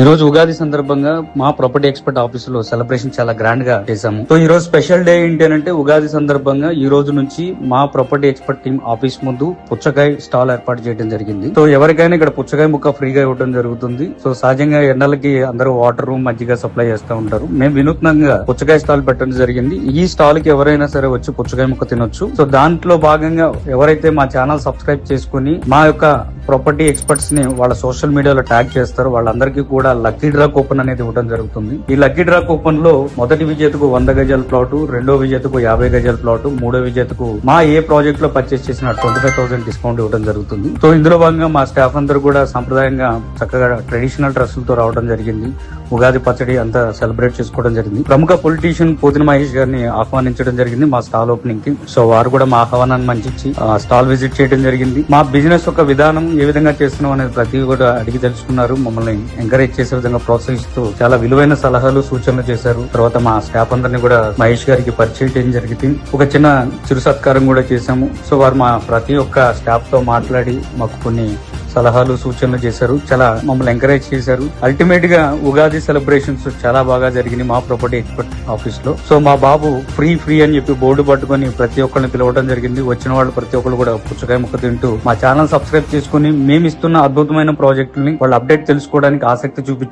ఈ రోజు ఉగాది సందర్భంగా మా ప్రాపర్టీ ఎక్స్పర్ట్ ఆఫీస్ లో సెలబ్రేషన్ చాలా గ్రాండ్ గా చేశాము. సో ఈ రోజు స్పెషల్ డే ఏంటి అంటే ఉగాది సందర్భంగా ఈ రోజు నుంచి మా ప్రాపర్టీ ఎక్స్పర్ట్ టీం ఆఫీస్ ముందు పుచ్చకాయ స్టాల్ ఏర్పాటు చేయడం జరిగింది. సో ఎవరికైనా ఇక్కడ పుచ్చకాయ ముక్క ఫ్రీగా ఇవ్వడం జరుగుతుంది. సో సహజంగా ఎండలకి అందరూ వాటర్ మజ్జిగ సప్లై చేస్తూ ఉంటారు. మేము వినూత్నంగా పుచ్చకాయ స్టాల్ పెట్టడం జరిగింది. ఈ స్టాల్ కి ఎవరైనా సరే వచ్చి పుచ్చకాయ ముక్క తినొచ్చు. సో దాంట్లో భాగంగా ఎవరైతే మా ఛానల్ సబ్స్క్రైబ్ చేసుకుని మా యొక్క ప్రాపర్టీ ఎక్స్పర్ట్స్ ని వాళ్ళ సోషల్ మీడియాలో ట్యాగ్ చేస్తారు, వాళ్ళందరికీ కూడా లక్కీ డ్రా కూపన్ అనేది ఇవ్వడం జరుగుతుంది. ఈ లక్కీ డ్రా కూపన్ లో మొదటి విజేతకు 100 గజాల ప్లాట్, రెండో విజేతకు 50 గజాల ప్లాట్, మూడో విజేతకు మా ఏ ప్రాజెక్ట్ లో పర్చేస్ చేసిన 25,000 డిస్కౌంట్ ఇవ్వడం జరుగుతుంది. సో ఇందులో భాగంగా మా స్టాఫ్ అందరూ కూడా సంప్రదాయంగా చక్కగా ట్రెడిషనల్ డ్రెస్సులతో రావడం జరిగింది. ఉగాది పచ్చడి అంతా సెలబ్రేట్ చేసుకోవడం జరిగింది. ప్రముఖ పొలిటీషియన్ పోతిన మహేష్ గారిని ఆహ్వానించడం జరిగింది మా స్టాల్ ఓపెనింగ్ కి. సో వారు కూడా మా ఆహ్వానాన్ని మంచి స్టాల్ విజిట్ చేయడం జరిగింది. మా బిజినెస్ యొక్క విధానం ఏ విధంగా చేస్తున్నాం అనేది ప్రతి కూడా అడిగి తెలుసుకున్నారు. మమ్మల్ని ఎంకరేజ్ చేసే విధంగా ప్రోత్సహిస్తూ చాలా విలువైన సలహాలు సూచనలు చేశారు. తర్వాత మా స్టాఫ్ అందరినీ కూడా మహేష్ గారికి పరిచయం చేయడం జరిగింది. ఒక చిన్న చిరు సత్కారం కూడా చేశాము. సో వారు మా ప్రతి ఒక్క స్టాఫ్ తో మాట్లాడి మాకు కొన్ని సలహాలు సూచనలు చేశారు. చాలా మమ్మల్ని ఎంకరేజ్ చేశారు. అల్టిమేట్ గా ఉగాది సెలబ్రేషన్స్ చాలా బాగా జరిగినాయి మా ప్రాపర్టీ ఎక్స్పర్ట్ ఆఫీస్ లో. సో మా బాబు ఫ్రీ అని చెప్పి బోర్డు పట్టుకుని ప్రతి ఒక్కరిని పిలవడం జరిగింది. వచ్చిన వాళ్ళు ప్రతి ఒక్కరు కూడా పుచ్చకాయ ముక్క తింటూ మా ఛానల్ సబ్స్క్రైబ్ చేసుకుని మేము ఇస్తున్న అద్భుతమైన ప్రాజెక్టుల్ని వాళ్ళ అప్డేట్ తెలుసుకోవడానికి ఆసక్తి చూపించారు.